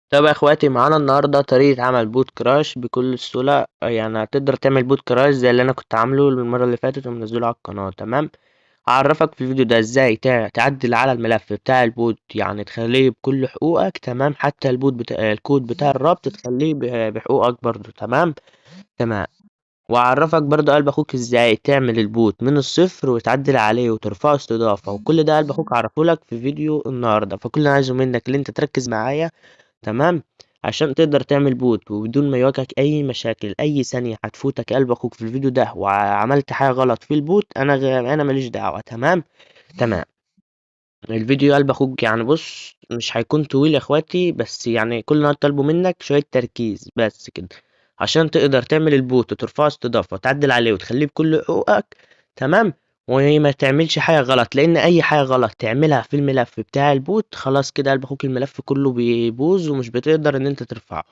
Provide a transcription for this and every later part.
طب يا اخواتي، معانا النهارده طريقة عمل بوت كراش بكل سهولة. يعني هتقدر تعمل بوت كراش زي اللي انا كنت عامله المرة اللي فاتت ومنزله على القناة. تمام. هعرفك في الفيديو ده ازاي تعدل على الملف بتاع البوت، يعني تخليه بكل حقوقك. تمام. حتى البوت بتاع الكود بتاع الربط تخليه بحقوقك برضو. تمام. تمام. وأعرفك برضه قلب أخوك إزاي تعمل البوت من الصفر وتعدل عليه وترفعه استضافة، وكل ده قلب أخوك هعرفهولك في فيديو النهاردة. فكل اللي أنا عايزه منك اللي أنت تركز معايا. تمام. عشان تقدر تعمل بوت وبدون ما يواجهك أي مشاكل. أي ثانية هتفوتك قلب أخوك في الفيديو ده وعملت حاجة غلط في البوت، أنا ماليش دعوة. تمام. تمام. الفيديو قلب أخوك يعني بص مش هيكون طويل يا إخواتي، بس يعني كل اللي أنا طالبه منك شوية تركيز بس كده عشان تقدر تعمل البوت وترفعه استضافة وتعدل عليه وتخليه بكل حقوقك. تمام. وما تعملش حاجة غلط، لأن أي حاجة غلط تعملها في الملف بتاع البوت خلاص كده قلب أخوك الملف كله بيبوظ ومش بتقدر إن أنت ترفعه.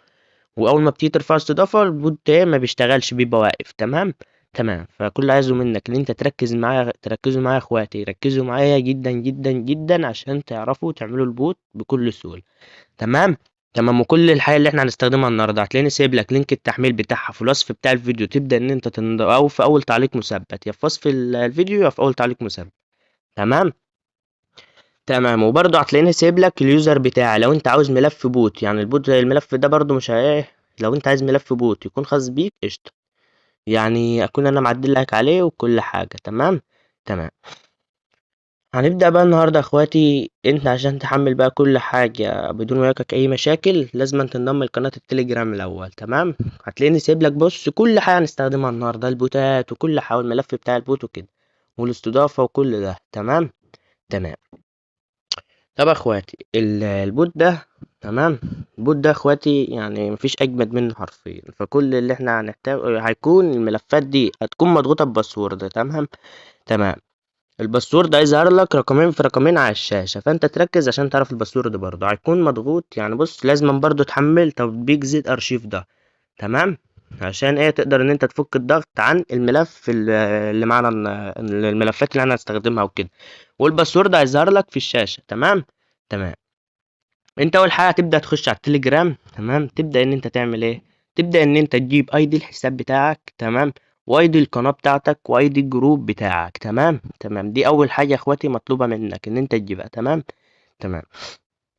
واول ما بتيجي ترفع استضافه البوت ده ما بيشتغلش، بيبقى واقف. تمام. تمام. فكل اللي عايزه منك ان انت تركزوا معايا يا اخواتي، ركزوا معايا جدا جدا جدا عشان تعرفوا تعملوا البوت بكل سهوله. تمام. تمام. وكل الحاجه اللي احنا هنستخدمها النهارده هتلاقيني سايب لك لينك التحميل بتاعها في الوصف بتاع الفيديو، تبدا ان انت او في اول تعليق مثبت، يا في وصف الفيديو يا في اول تعليق مثبت. تمام. تمام. وبرضه هتلاقيني سايب لك اليوزر بتاعي لو انت عاوز ملف بوت، يعني البوت زي الملف ده برضه مش ايه. لو انت عايز ملف بوت يكون خاص بيك قشطة، يعني اكون انا معدل لك عليه وكل حاجة. تمام. تمام. هنبدأ بقى النهاردة يا اخواتي. انت عشان تحمل بقى كل حاجة بدون ما يواجهك اي مشاكل لازم تنضم لقناة التليجرام الاول. تمام. هتلاقيني سايب لك بص كل حاجة هنستخدمها النهاردة، البوتات وكل حاجة، الملف بتاع البوت وكده والاستضافة وكل ده. تمام. تمام. طب يا اخواتي البوت ده. تمام. البوت ده يا اخواتي يعني مفيش اجمد منه حرفيا. فكل اللي احنا هنحتاج هيكون الملفات دي هتكون مضغوطه بباسورد. تمام. تمام. الباسورد هيظهر لك رقمين في رقمين على الشاشه، فانت تركز عشان تعرف الباسورد برضه هيكون مضغوط. يعني بص لازم برضه تحمل تطبيق زد ارشيف ده. تمام. عشان ايه تقدر ان انت تفك الضغط عن الملف اللي معانا الملفات اللي انا هستخدمها وكده. والباسورد هيظهر لك في الشاشه. تمام. تمام. انت اول حاجه تبدا تخش على التليجرام. تمام. تبدا ان انت تعمل ايه؟ تبدا ان انت تجيب اي دي الحساب بتاعك. تمام. واي دي القناه بتاعتك واي دي الجروب بتاعك. تمام. تمام. دي اول حاجه يا اخواتي مطلوبه منك ان انت تجيبها. تمام. تمام.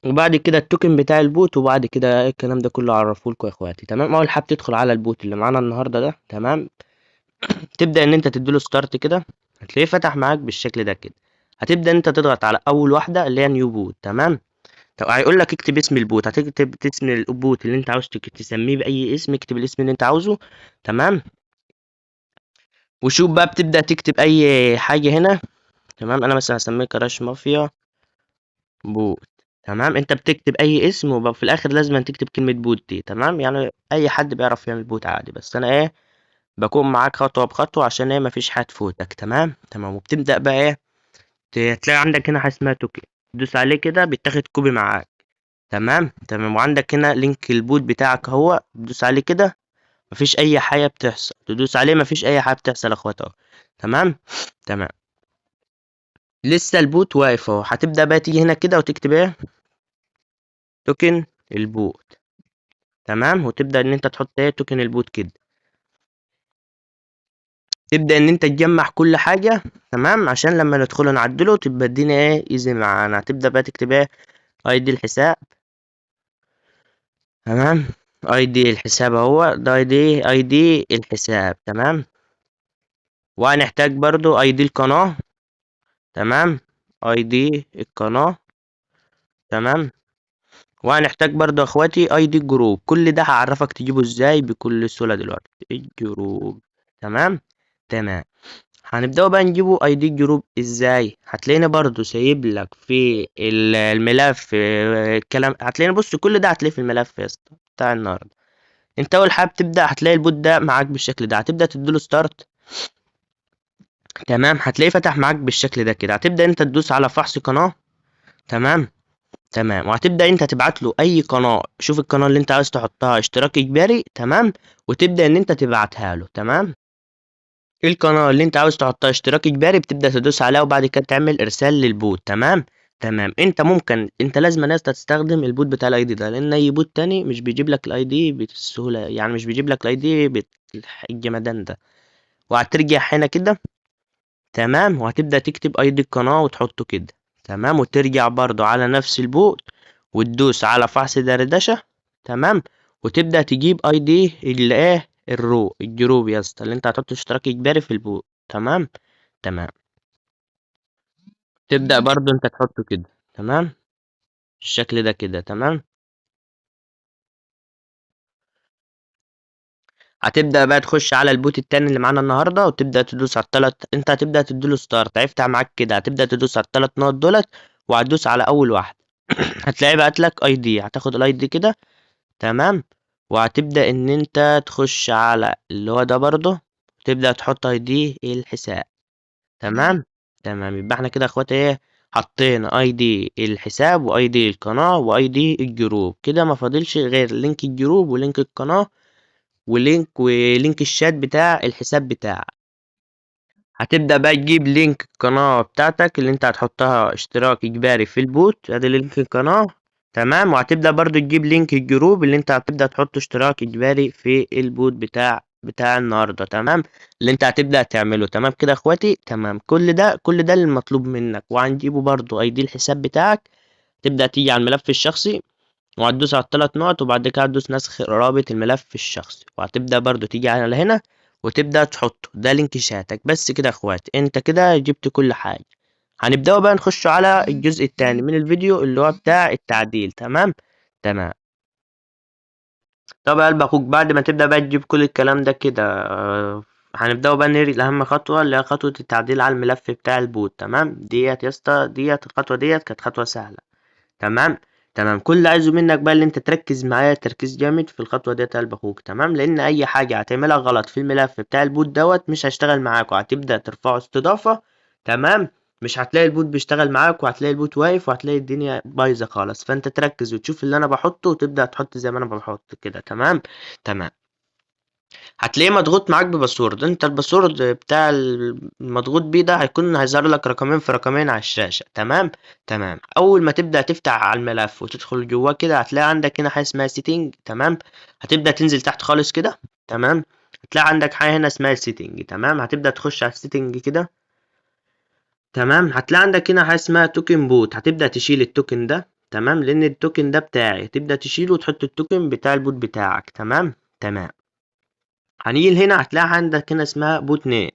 وبعد كده التوكن بتاع البوت، وبعد كده الكلام ده كله اعرفه لكم يا اخواتي. تمام. اول حاجه تدخل على البوت اللي معانا النهارده ده. تمام. تبدا ان انت تديله ستارت كده، هتلاقيه فتح معاك بالشكل ده كده. هتبدا ان انت تضغط على اول واحده اللي هي نيو بوت. تمام. طب هيقول لك اكتب اسم البوت، هتكتب اسم البوت اللي انت عاوز تسميه باي اسم، اكتب الاسم اللي انت عاوزه. تمام. وشوف بقى بتبدأ تكتب اي حاجة هنا. تمام. انا مثلا هسميه كراش مافيا بوت. تمام. انت بتكتب اي اسم وفي الاخر لازم تكتب كلمة بوت دي. تمام. يعني اي حد بيعرف يعمل بوت عادي، بس انا ايه بكون معاك خطوة بخطوة عشان ايه مفيش حاجة تفوتك. تمام. تمام. وبتبدأ بقى ايه تلاقي عندك هنا حاجة اسمها توكن، تدوس عليه كده بيتاخد كوبي معاك. تمام. تمام. وعندك هنا لينك البوت بتاعك اهو، تدوس عليه كده مفيش اي حاجه بتحصل، تدوس عليه مفيش اي حاجه بتحصل يا اخوات اهو. تمام. تمام. لسه البوت واقف اهو. هتبدا بقى تيجي هنا كده وتكتب ايه توكن البوت. تمام. وتبدا ان انت تحط ايه توكن البوت كده. تبدا ان انت تجمع كل حاجه. تمام. عشان لما ندخله نعدله تبقى الدنيا ايه ايزي معانا. هتبدا بقى تكتب ايه اي دي الحساب. تمام. اي دي الحساب اهو ده اي دي الحساب. تمام. وهنحتاج برضو اي دي القناه. تمام. اي دي القناة. تمام. وهنحتاج برضو يا اخواتي اي دي الجروب. كل ده هعرفك تجيبه ازاي بكل سهولة دلوقتي. الجروب. تمام. تمام. هنبدأ بقى نجيبه اي دي الجروب ازاي. هتلاقيني برضو سايب لك في الملف الكلام. هتلاقيني بص كل ده هتلاقيه في الملف يا اسطى بتاع النهارده. انت اول حاجة بتبدأ هتلاقي البوت ده معاك بالشكل ده، هتبدأ تديله ستارت. تمام. هتلاقيه فتح معاك بالشكل ده كده. هتبدأ انت تدوس على فحص قناة. تمام. تمام. وهتبدأ انت تبعت له اي قناة، شوف القناة اللي انت عايز تحطها اشتراك اجباري. تمام. وتبدأ ان انت تبعتها له. تمام. القناة اللي انت عاوز تحطها اشتراك اجباري بتبدأ تدوس عليها وبعد كده تعمل ارسال للبوت. تمام. تمام. انت لازم يا اسطى تستخدم البوت بتاع الاي دي ده، لان اي بوت تاني مش بيجيب لك الاي دي بالسهوله، يعني مش بيجيب لك الاي دي بالجمدان ده. وهترجع هنا كده، تمام، وهتبدا تكتب اي دي القناه وتحطه كده، تمام، وترجع برضو على نفس البوت وتدوس على فحص دردشه، تمام، وتبدا تجيب اي دي اللي ايه الجروب يا اسطى اللي انت هتحط اشتراك اجباري في البوت. تمام. تمام. تبدا برضو انت تحطه كده، تمام، الشكل ده كده، تمام. هتبدأ بقى تخش على البوت التاني اللي معانا النهارده، وتبدأ تدوس على انت هتبدأ تديله ستارت، هيفتح معاك كده، هتبدأ تدوس على التلات نقط دولت، وهتدوس على أول واحد. هتلاقي بعت لك اي دي، هتاخد الاي دي كده، تمام، وهتبدأ ان انت تخش على اللي هو ده برضه، تبدأ تحط اي دي الحساب. تمام. تمام، يبقى احنا كده يا اخواتي ايه، حطينا اي دي الحساب واي دي القناة واي دي الجروب، كده ما فاضلش غير لينك الجروب ولينك القناة ولينك الشات بتاع الحساب بتاعك. هتبدأ بقى تجيب لينك القناة بتاعتك اللي انت هتحطها اشتراك اجباري في البوت، ادي لينك القناة، تمام، وهتبدأ برضو تجيب لينك الجروب اللي انت هتبدأ تحط اشتراك اجباري في البوت بتاع النهاردة، تمام، اللي انت هتبدأ تعمله. تمام كده يا اخواتي، تمام، كل ده اللي مطلوب منك. وهنجيبه برضو اي دي الحساب بتاعك، تبدأ تيجي على الملف الشخصي، وهتدوس على الثلاث نقط، وبعد كده هتدوس نسخ رابط الملف الشخصي، وهتبدأ برضو تيجي على هنا وتبدأ تحطه، ده لينك شاتك. بس كده يا اخوات، انت كده جبت كل حاجة. هنبدأ بقى نخش على الجزء الثاني من الفيديو اللي هو بتاع التعديل. تمام. تمام. طب يا قلب اخوك، بعد ما تبدأ بقى تجيب كل الكلام ده كده، هنبدأ بقى نري لأهم خطوة، اللي هي خطوة التعديل على الملف بتاع البوت. تمام، ديت يا اسطى، ديت الخطوة ديت كانت خطوة سهلة. تمام. تمام، كل اللي عايزه منك بقى اللي انت تركز معايا تركيز جامد في الخطوه ديت يا قلب اخوك، تمام، لان اي حاجه هتعملها غلط في الملف بتاع البوت دوت مش هيشتغل معاك، وهتبدا ترفعه استضافه، تمام، مش هتلاقي البوت بيشتغل معاك، وهتلاقي البوت واقف، وهتلاقي الدنيا بايظه خالص. فانت تركز وتشوف اللي انا بحطه، وتبدا تحط زي ما انا بحط كده. تمام. تمام. هتلاقيه مضغوط معاك بباسورد، انت الباسورد بتاع المضغوط بيه ده هيظهر لك رقمين في رقمين على الشاشة. تمام. تمام، اول ما تبدأ تفتح على الملف وتدخل جواه كده، هتلاقي عندك هنا حاجة اسمها سيتنج. تمام، هتبدأ تنزل تحت خالص كده، تمام، هتلاقي عندك حاجة هنا اسمها سيتنج، تمام، هتبدأ تخش على السيتنج كده، تمام، هتلاقي عندك هنا حاجة اسمها توكن بوت، هتبدأ تشيل التوكن ده، تمام، لان التوكن ده بتاعي، هتبدأ تشيله وتحط التوكن بتاع البوت بتاعك. تمام. تمام، هنيجي هنا هتلاقي عندك هنا اسمها بوت نيم،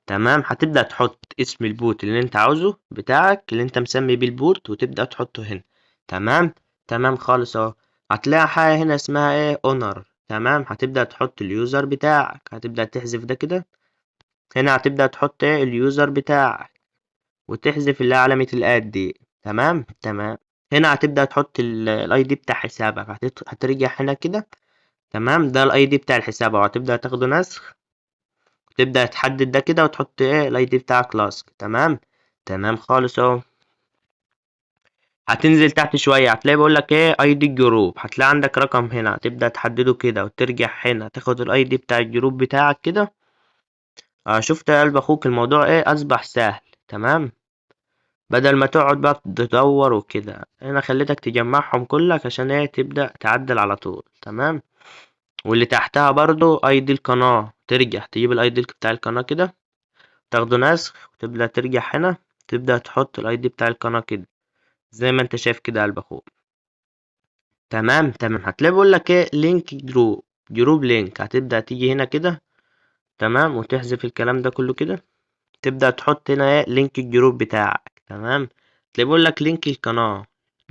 تمام، هتبدأ تحط اسم البوت اللي انت عاوزه بتاعك اللي انت مسمي بيه البوت، وتبدأ تحطه هنا. تمام. تمام خالص اهو. هتلاقي حاجة هنا اسمها ايه اونر، تمام، هتبدأ تحط اليوزر بتاعك، هتبدأ تحذف ده كده، هنا هتبدأ تحط ايه اليوزر بتاعك، وتحذف اللي هي علامة الاد دي. تمام. تمام، هنا هتبدأ تحط الاي دي بتاع حسابك، هترجع هنا كده، تمام، ده الاي دي بتاع الحساب اهو، هتبدأ تاخده نسخ، تبدأ تحدد ده كده، وتحط ايه الاي دي بتاع كلاس. تمام. تمام خالص اهو. هتنزل تحت شوية، هتلاقي بيقول لك ايه اي دي الجروب، هتلاقي عندك رقم هنا، هتبدأ تحدده كده، وترجع هنا تاخد الاي دي بتاع الجروب بتاعك كده. شفت يا قلب اخوك الموضوع ايه اصبح سهل. تمام، بدل ما تقعد بقى تدور وكده، انا خليتك تجمعهم كلك عشان ايه تبدأ تعدل على طول. تمام، واللي تحتها برضو اي دي القناة، ترجع تجيب الاي دي بتاع القناة كده، تاخده نسخ، وتبدأ ترجع هنا، تبدأ تحط الاي دي بتاع القناة كده زي ما انت شايف كده يا قلب اخوك. تمام. تمام، هتلاقي بيقول لك ايه لينك جروب لينك، هتبدأ تيجي هنا كده، تمام، وتحذف الكلام ده كله كده، تبدأ تحط هنا ايه لينك الجروب بتاعك. تمام، تلاقي بيقول لك لينك القناة،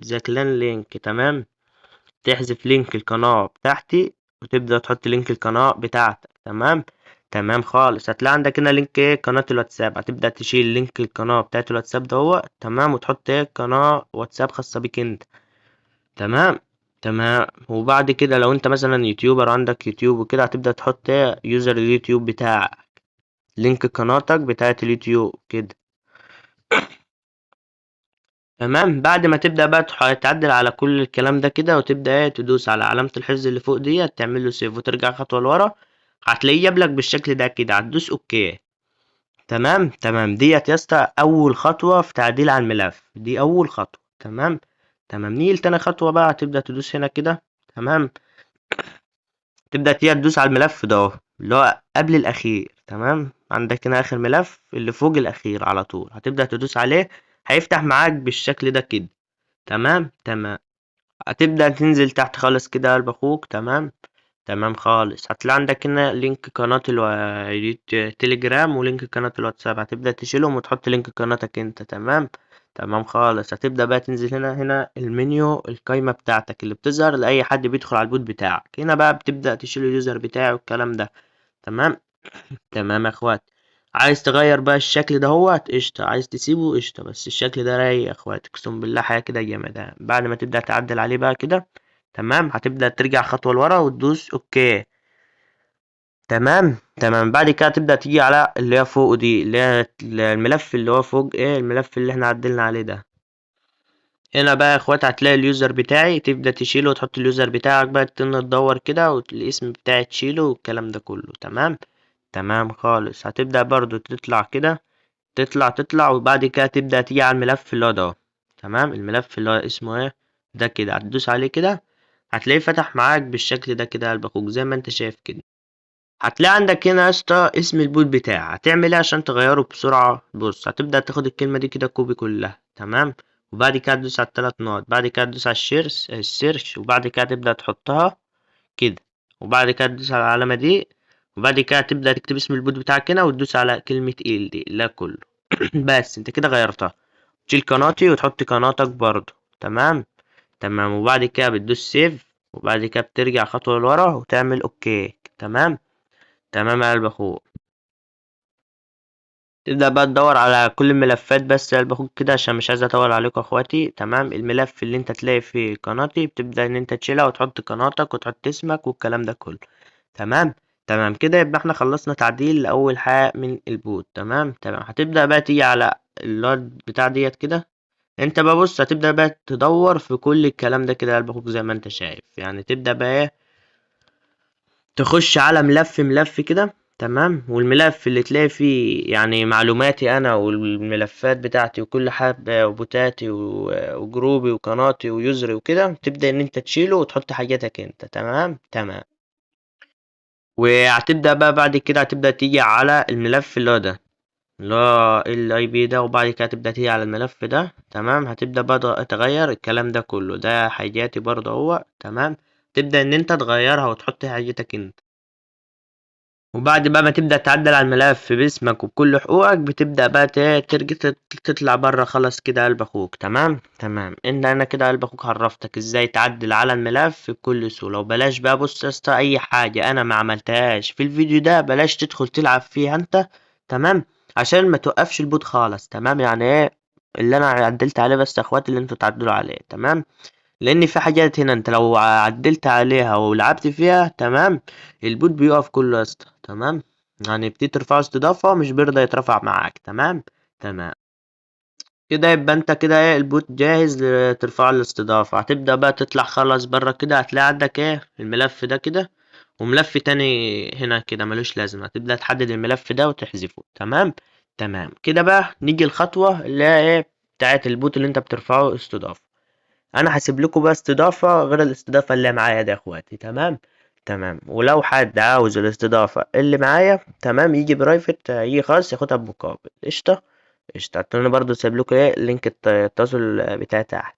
ذا كلان لينك، تمام، تحذف لينك القناة بتاعتي، وتبدأ تحط لينك القناة بتاعتك. تمام. تمام خالص، هتلاقي عندك هنا لينك ايه قناة الواتساب، هتبدأ تشيل لينك القناة بتاعت الواتساب ده هو، تمام، وتحط ايه قناة واتساب خاصة بيك انت. تمام. تمام، وبعد كده لو انت مثلا يوتيوبر عندك يوتيوب وكده، هتبدأ تحط ايه يوزر اليوتيوب بتاعك، لينك قناتك بتاعت اليوتيوب كده. تمام، بعد ما تبدأ بقى تعدل على كل الكلام ده كده، وتبدأ ايه تدوس على علامة الحفظ اللي فوق دي، تعمل له سيف وترجع خطوة لورا، هتلاقيه جابلك بالشكل ده كده، هتدوس اوكي. تمام. تمام، ديت يا اسطى اول خطوة في تعديل على الملف، دي اول خطوة. تمام. تمام، نيجي لتاني خطوة بقى، هتبدأ تدوس هنا كده. تمام، تبدأ تيجي تدوس على الملف ده اهو، اللي هو قبل الأخير. تمام، عندك هنا آخر ملف اللي فوق الأخير على طول، هتبدأ تدوس عليه، هيفتح معاك بالشكل ده كده. تمام. تمام، هتبدأ تنزل تحت خالص كده يا قلب أخوك. تمام. تمام خالص، هتلاقي عندك هنا لينك قناة تليجرام ولينك قناة الواتساب، هتبدأ تشيلهم وتحط لينك قناتك انت. تمام. تمام خالص، هتبدأ بقى تنزل هنا المنيو، القايمة بتاعتك اللي بتظهر لأي حد بيدخل على البوت بتاعك. هنا بقى بتبدأ تشيل اليوزر بتاعي والكلام ده. تمام. تمام يا اخوات، عايز تغير بقى الشكل ده هو قشطة، عايز تسيبه قشطة، بس الشكل ده رايق يا اخوات، اقسم بالله حاجة كده جامدة. بعد ما تبدأ تعدل عليه بقى كده، تمام، هتبدأ ترجع خطوة لورا وتدوس اوكي. تمام. تمام، بعد كده تبدأ تيجي على اللي هي فوق دي، اللي هي الملف اللي هو فوق، الملف اللي احنا عدلنا عليه ده. هنا بقى يا اخوات هتلاقي اليوزر بتاعي، تبدأ تشيله وتحط اليوزر بتاعك بقى، تدور كده والاسم بتاعي تشيله والكلام ده كله. تمام. تمام خالص، هتبدأ برضو تطلع كده، تطلع وبعد كده تبدأ تيجي على الملف اللي هو ده. تمام، الملف اللي هو اسمه ده كده، هتدوس عليه كده، هتلاقيه فتح معاك بالشكل ده كده يا قلب اخوك زي ما انت شايف كده. هتلاقي عندك هنا يا اسطى اسم البوت بتاعك، هتعمل ايه عشان تغيره بسرعة؟ بص، هتبدأ تاخد الكلمة دي كده كوبي كلها. تمام، وبعد كده تدوس على التلات نقط، بعد كده تدوس على السيرش، وبعد كده تبدأ تحطها كده، وبعد كده تدوس على العلامة دي، وبعد كده تبدأ تكتب اسم البوت بتاعك هنا وتدوس على كلمة ايل دي لا كله. بس انت كده غيرتها، تشيل قناتي وتحط قناتك برضو. تمام. تمام، وبعد كده بتدوس سيف، وبعد كده بترجع خطوة لورا وتعمل اوكي. تمام. تمام يا قلب اخوك، تبدأ بقى تدور على كل الملفات بس يا قلب اخوك كده، عشان مش عايز اطول عليكم يا اخواتي. تمام، الملف اللي انت تلاقي فيه قناتي بتبدأ ان انت تشيلها وتحط قناتك وتحط اسمك والكلام ده كله. تمام. تمام كده، يبقى احنا خلصنا تعديل اول حاجة من البوت. تمام. تمام، هتبدأ بقى تيجي على اللي هو بتاع ديت كده، انت بقى بص، هتبدأ بقى تدور في كل الكلام ده كده يا قلب اخوك زي ما انت شايف، يعني تبدأ بقى تخش على ملف كده. تمام، والملف اللي تلاقي فيه يعني معلوماتي انا والملفات بتاعتي وكل حاجة وبوتاتي وجروبي وقناتي ويوزري وكده، تبدأ ان انت تشيله وتحط حاجاتك انت. تمام. تمام، وهتبدأ بقى بعد كده هتبدأ تيجي على الملف اللي هو ده، اللي هو الاي بي ده، وبعد كده تبدأ تيجي على الملف ده. تمام، هتبدأ بقى تغير الكلام ده كله، ده حاجاتي برضه هو. تمام، تبدأ ان انت تغيرها وتحط حاجتك انت، وبعد بقى ما تبدأ تعدل على الملف باسمك وبكل حقوقك، بتبدأ بقى ترجع تطلع بره خلاص كده قلب اخوك. تمام. تمام، ان انا كده قلب اخوك عرفتك ازاي تعدل على الملف بكل سهولة. وبلاش بقى بص يا اسطى، اي حاجة انا ما عملتهاش في الفيديو ده بلاش تدخل تلعب فيها انت. تمام، عشان ما توقفش البوت خالص. تمام، يعني اللي انا عدلت عليه بس يا اخواتي اللي انتوا تعدلوا عليه. تمام، لان في حاجات هنا انت لو عدلت عليها ولعبت فيها، تمام، البوت بيقف كله يا اسطى. تمام، يعني بتيجي ترفعه استضافة مش بيرضى يترفع معاك. تمام. تمام كده، يبقى انت كده البوت جاهز لترفع الاستضافة. هتبدأ بقى تطلع خلاص بره كده، هتلاقي عندك الملف ده كده، وملف تاني هنا كده ملوش لازمة، هتبدأ تحدد الملف ده وتحذفه. تمام. تمام كده، بقى نيجي الخطوة اللي هي بتاعت البوت اللي انت بترفعه استضافة. انا هسيب لكم بقى استضافة غير الاستضافة اللي معايا ده يا اخواتي. تمام. تمام، ولو حد عاوز الاستضافة اللي معايا، تمام، يجي برايفت، يجي خاص ياخدها بمقابل. قشطة. قشطة، انا برضو سايب لكم لينك التواصل بتاعي تحت.